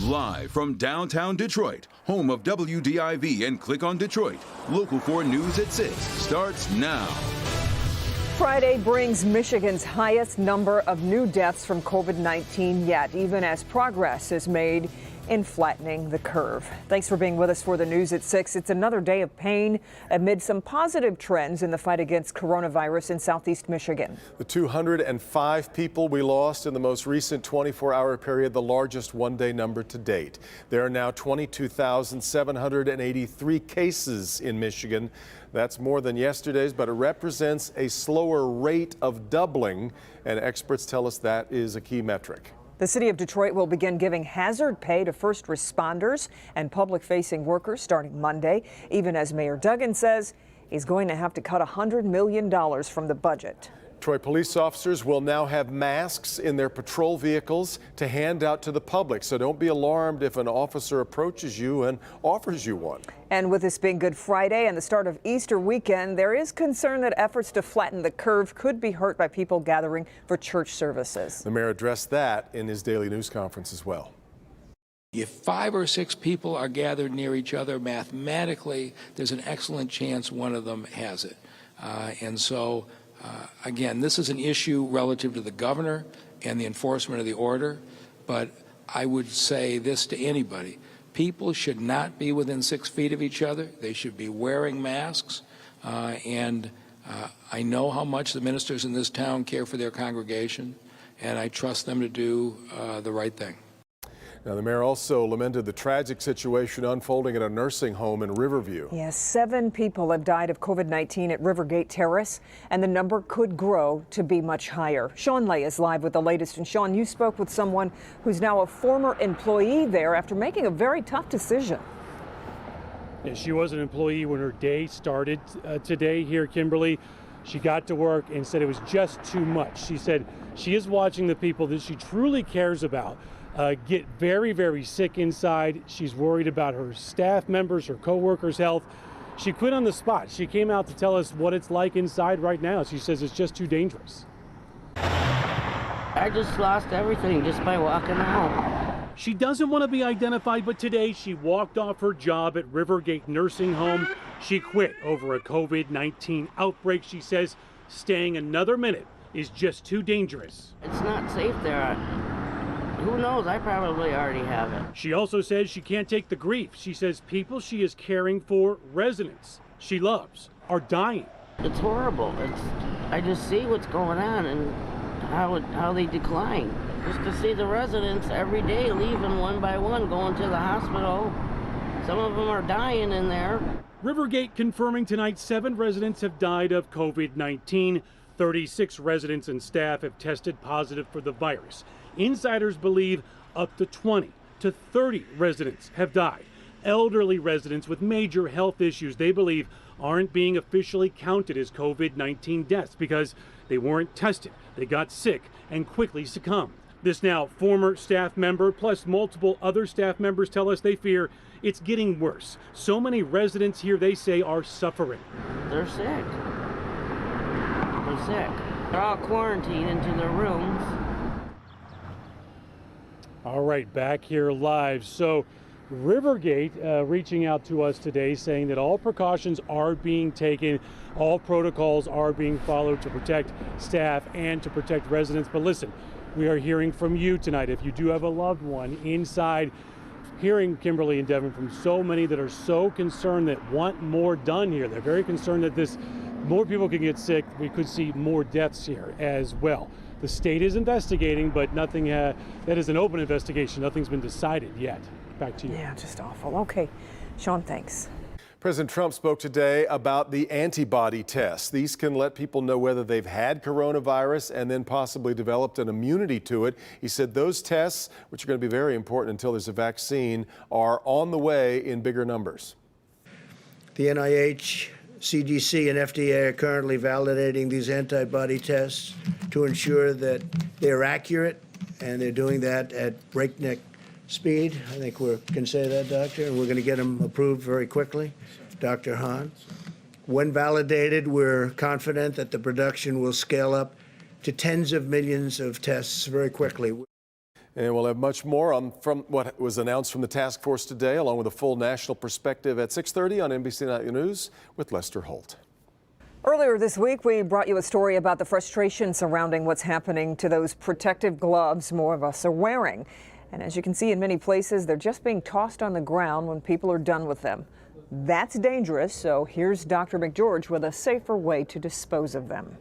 Live from downtown Detroit, home of WDIV and Click on Detroit, Local 4 News at 6 starts now. Friday brings Michigan's highest number of new deaths from COVID-19 yet, even as progress is made in flattening the curve. Thanks for being with us for the news at 6. It's another day of pain amid some positive trends in the fight against coronavirus in southeast Michigan. The 205 people we lost in the most recent 24-hour period, the largest one-day number to date. There are now 22,783 cases in Michigan. That's more than yesterday's, but it represents a slower rate of doubling, and experts tell us that is a key metric. The city of Detroit will begin giving hazard pay to first responders and public-facing workers starting Monday, even as Mayor Duggan says he's going to have to cut $100 million from the budget. Detroit police officers will now have masks in their patrol vehicles to hand out to the public, so don't be alarmed if an officer approaches you and offers you one. And with this being Good Friday and the start of Easter weekend, there is concern that efforts to flatten the curve could be hurt by people gathering for church services. The mayor addressed that in his daily news conference as well. If 5 or 6 people are gathered near each other, mathematically, there's an excellent chance one of them has it. Again, this is an issue relative to the governor and the enforcement of the order, but I would say this to anybody. People should not be within 6 feet of each other. They should be wearing masks. I know how much the ministers in this town care for their congregation, and I trust them to do the right thing. Now, the mayor also lamented the tragic situation unfolding at a nursing home in Riverview. Yes, 7 people have died of COVID-19 at Rivergate Terrace, and the number could grow to be much higher. Sean Lay is live with the latest. And Sean, you spoke with someone who's now a former employee there after making a very tough decision. Yeah, she was an employee when her day started today here, Kimberly. She got to work and said it was just too much. She said she is watching the people that she truly cares about get very, very sick inside. She's worried about her staff members, her co-workers' health. She quit on the spot. She came out to tell us what it's like inside right now. She says it's just too dangerous. I just lost everything just by walking out. She doesn't want to be identified, but today she walked off her job at Rivergate Nursing Home. She quit over a COVID-19 outbreak. She says staying another minute is just too dangerous. It's not safe there. Who knows? I probably already have it. She also says she can't take the grief. She says people she is caring for, residents she loves, are dying. It's horrible. I just see what's going on and how they decline. Just to see the residents every day leaving one by one, going to the hospital. Some of them are dying in there. Rivergate confirming tonight 7 residents have died of COVID-19. 36 residents and staff have tested positive for the virus. Insiders believe up to 20 to 30 residents have died. Elderly residents with major health issues they believe aren't being officially counted as COVID-19 deaths because they weren't tested. They got sick and quickly succumbed. This now former staff member plus multiple other staff members tell us they fear it's getting worse. So many residents here, they say, are suffering. They're sick. They're sick. They're all quarantined into their rooms. All right, back here live. So Rivergate reaching out to us today saying that all precautions are being taken, all protocols are being followed to protect staff and to protect residents. But listen, we are hearing from you tonight. If you do have a loved one inside, hearing Kimberly and Devin from so many that are so concerned that want more done here. They're very concerned that more people can get sick. We could see more deaths here as well. The state is investigating, but nothing, that is an open investigation. Nothing's been decided yet. Back to you. Yeah, just awful. Okay, Sean, thanks. President Trump spoke today about the antibody tests. These can let people know whether they've had coronavirus and then possibly developed an immunity to it. He said those tests, which are going to be very important until there's a vaccine, are on the way in bigger numbers. The NIH, CDC, and FDA are currently validating these antibody tests to ensure that they're accurate, and they're doing that at breakneck speed. I think we can say that, Doctor, and we're going to get them approved very quickly. Dr. Hahn. When validated, we're confident that the production will scale up to tens of millions of tests very quickly. And we'll have much more from what was announced from the task force today, along with a full national perspective at 6:30 on NBC Nightly News with Lester Holt. Earlier this week, we brought you a story about the frustration surrounding what's happening to those protective gloves more of us are wearing. And as you can see in many places, they're just being tossed on the ground when people are done with them. That's dangerous, so here's Dr. McGeorge with a safer way to dispose of them.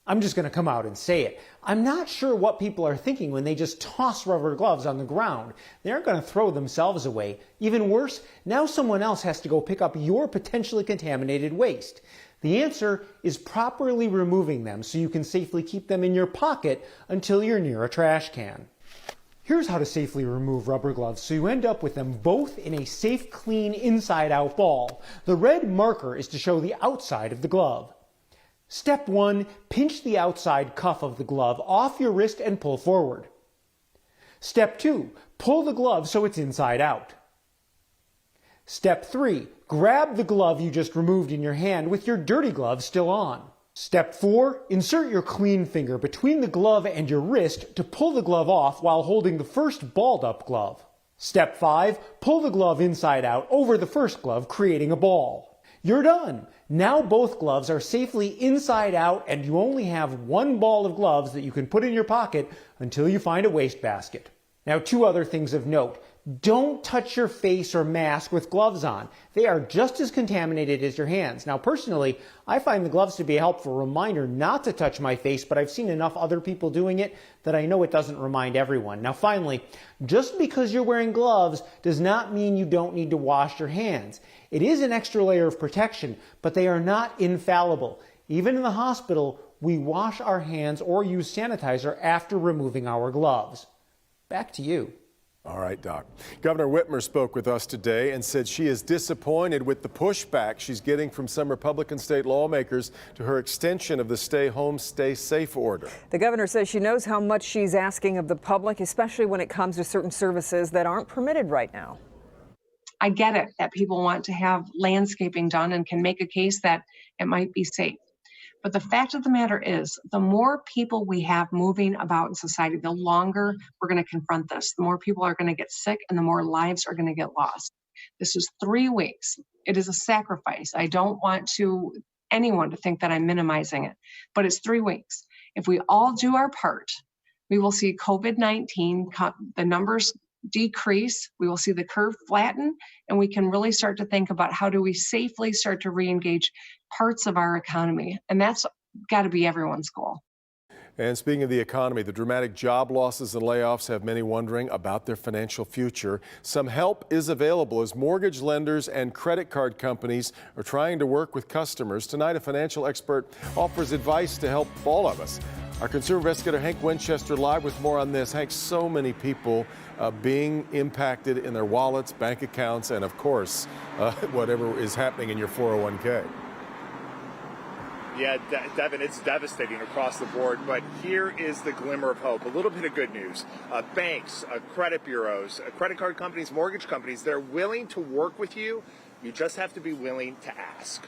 I'm just going to come out and say it. I'm not sure what people are thinking when they just toss rubber gloves on the ground. They aren't going to throw themselves away. Even worse, now someone else has to go pick up your potentially contaminated waste. The answer is properly removing them so you can safely keep them in your pocket until you're near a trash can. Here's how to safely remove rubber gloves so you end up with them both in a safe, clean, inside-out ball. The red marker is to show the outside of the glove. Step 1, pinch the outside cuff of the glove off your wrist and pull forward. Step 2, pull the glove so it's inside out. Step 3, grab the glove you just removed in your hand with your dirty glove still on. Step 4, insert your clean finger between the glove and your wrist to pull the glove off while holding the first balled up glove. Step 5, pull the glove inside out over the first glove, creating a ball. You're done. Now both gloves are safely inside out and you only have one ball of gloves that you can put in your pocket until you find a wastebasket. Now, 2 other things of note. Don't touch your face or mask with gloves on. They are just as contaminated as your hands. Now, personally, I find the gloves to be a helpful reminder not to touch my face, but I've seen enough other people doing it that I know it doesn't remind everyone. Now, finally, just because you're wearing gloves does not mean you don't need to wash your hands. It is an extra layer of protection, but they are not infallible. Even in the hospital, we wash our hands or use sanitizer after removing our gloves. Back to you. All right, Doc. Governor Whitmer spoke with us today and said she is disappointed with the pushback she's getting from some Republican state lawmakers to her extension of the Stay Home, Stay Safe order. The governor says she knows how much she's asking of the public, especially when it comes to certain services that aren't permitted right now. I get it that people want to have landscaping done and can make a case that it might be safe. But the fact of the matter is, the more people we have moving about in society, the longer we're going to confront this. The more people are going to get sick and the more lives are going to get lost. This is 3 weeks. It is a sacrifice. I don't want anyone to think that I'm minimizing it, but it's 3 weeks. If we all do our part, we will see COVID-19, the numbers decrease, we will see the curve flatten, and we can really start to think about how do we safely start to re-engage parts of our economy. And that's got to be everyone's goal. And speaking of the economy, the dramatic job losses and layoffs have many wondering about their financial future. Some help is available as mortgage lenders and credit card companies are trying to work with customers. Tonight, a financial expert offers advice to help all of us. Our consumer investigator Hank Winchester live with more on this. Hank, so many people being impacted in their wallets, bank accounts, and of course, whatever is happening in your 401k. Yeah, Devin, it's devastating across the board, but here is the glimmer of hope. A little bit of good news. Banks, credit bureaus, credit card companies, mortgage companies, they're willing to work with you. You just have to be willing to ask.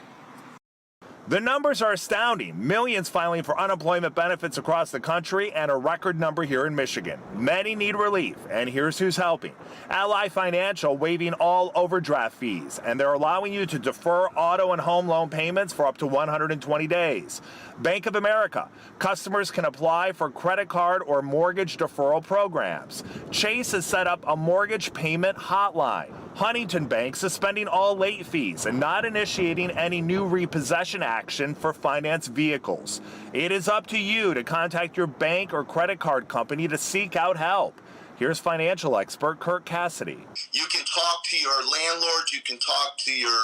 The numbers are astounding. Millions filing for unemployment benefits across the country and a record number here in Michigan. Many need relief, and here's who's helping. Ally Financial waiving all overdraft fees, and they're allowing you to defer auto and home loan payments for up to 120 days. Bank of America, customers can apply for credit card or mortgage deferral programs. Chase has set up a mortgage payment hotline. Huntington Bank suspending all late fees and not initiating any new repossession action for finance vehicles. It is up to you to contact your bank or credit card company to seek out help. Here's financial expert Kirk Cassidy. You can talk to your landlords, you can talk to your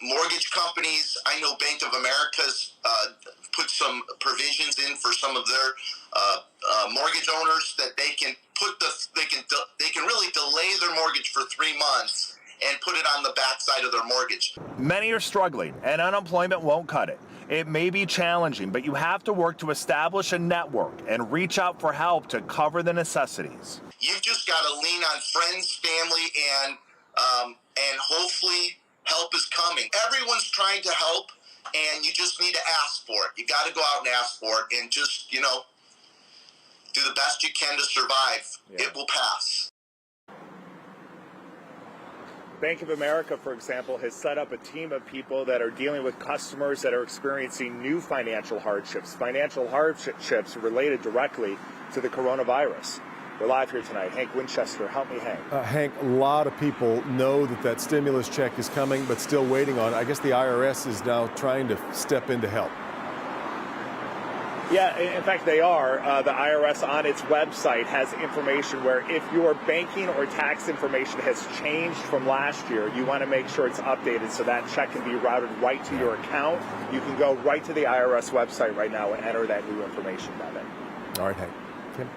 mortgage companies. I know Bank of America's put some provisions in for some of their mortgage owners that they can they can really delay their mortgage for 3 months and put it on the backside of their mortgage. Many are struggling, and unemployment won't cut it. It may be challenging, but you have to work to establish a network and reach out for help to cover the necessities. You've just got to lean on friends, family, and hopefully help is coming. Everyone's trying to help, and you just need to ask for it. You got to go out and ask for it, and just, do the best you can to survive. It will pass. Bank of America, for example, has set up a team of people that are dealing with customers that are experiencing new financial hardships related directly to the coronavirus. We're live here tonight. Hank Winchester, help me, Hank. Hank, a lot of people know that stimulus check is coming, but still waiting on it. I guess the IRS is now trying to step in to help. Yeah, in fact, they are. The IRS on its website has information where if your banking or tax information has changed from last year, you want to make sure it's updated so that check can be routed right to your account. You can go right to the IRS website right now and enter that new information on it. All right, Hank. Kim?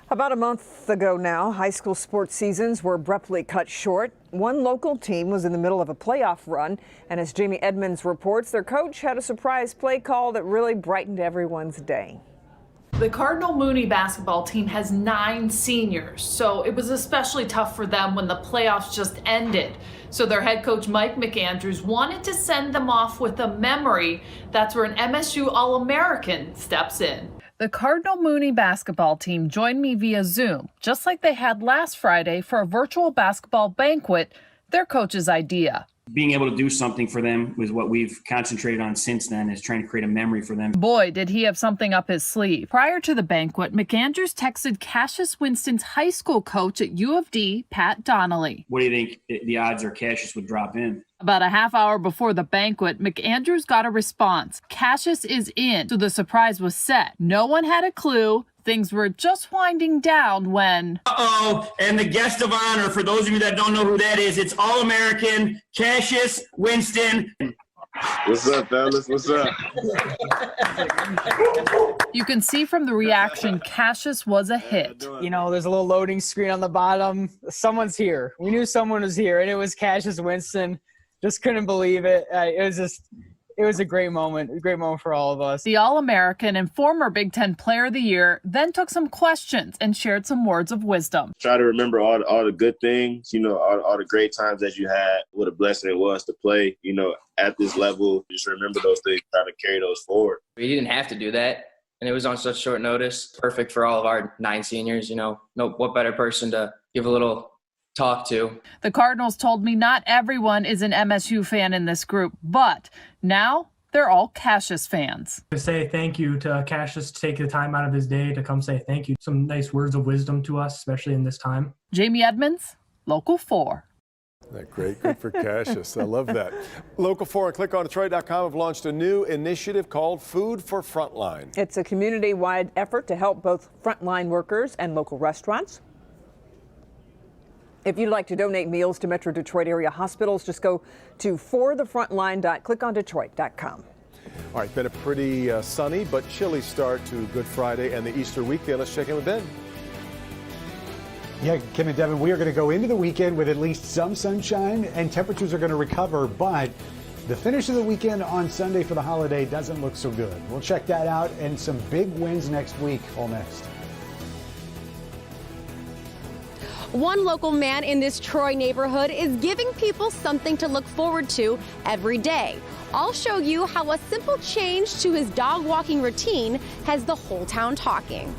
About a month ago now, high school sports seasons were abruptly cut short. One local team was in the middle of a playoff run, and as Jamie Edmonds reports, their coach had a surprise play call that really brightened everyone's day. The Cardinal Mooney basketball team has 9 seniors, so it was especially tough for them when the playoffs just ended. So their head coach, Mike McAndrews, wanted to send them off with a memory. That's where an MSU All-American steps in. The Cardinal Mooney basketball team joined me via Zoom, just like they had last Friday for a virtual basketball banquet, their coach's idea. Being able to do something for them was what we've concentrated on since then, is trying to create a memory for them. Boy, did he have something up his sleeve. Prior to the banquet, McAndrews texted Cassius Winston's high school coach at U of D, Pat Donnelly. What do you think the odds are Cassius would drop in? About a half hour before the banquet, McAndrews got a response. Cassius is in, so the surprise was set. No one had a clue. Things were just winding down when... Uh-oh, and the guest of honor, for those of you that don't know who that is, it's All-American Cassius Winston. What's up, fellas? What's up? You can see from the reaction, Cassius was a hit. You know, there's a little loading screen on the bottom. Someone's here. We knew someone was here, and it was Cassius Winston. Just couldn't believe it. It was a great moment for all of us. The All-American and former Big Ten Player of the Year then took some questions and shared some words of wisdom. Try to remember all the good things, you know, all the great times that you had, what a blessing it was to play, you know, at this level. Just remember those things, try to carry those forward. We didn't have to do that, and it was on such short notice. Perfect for all of our 9 seniors, you know. What better person to give a little talk to. The Cardinals told me not everyone is an MSU fan in this group, but now they're all Cassius fans. To say thank you to Cassius, to take the time out of his day to come say thank you. Some nice words of wisdom to us, especially in this time. Jamie Edmonds, Local 4. Great, good for Cassius. I love that. Local 4 and ClickOnDetroit.com have launched a new initiative called Food for Frontline. It's a community-wide effort to help both frontline workers and local restaurants. If you'd like to donate meals to Metro Detroit area hospitals, just go to forthefrontline.clickondetroit.com. All right, been a pretty sunny but chilly start to Good Friday and the Easter weekend. Let's check in with Ben. Yeah, Kim and Devin, we are going to go into the weekend with at least some sunshine and temperatures are going to recover, but the finish of the weekend on Sunday for the holiday doesn't look so good. We'll check that out and some big wins next week. All next. One local man in this Troy neighborhood is giving people something to look forward to every day. I'll show you how a simple change to his dog walking routine has the whole town talking.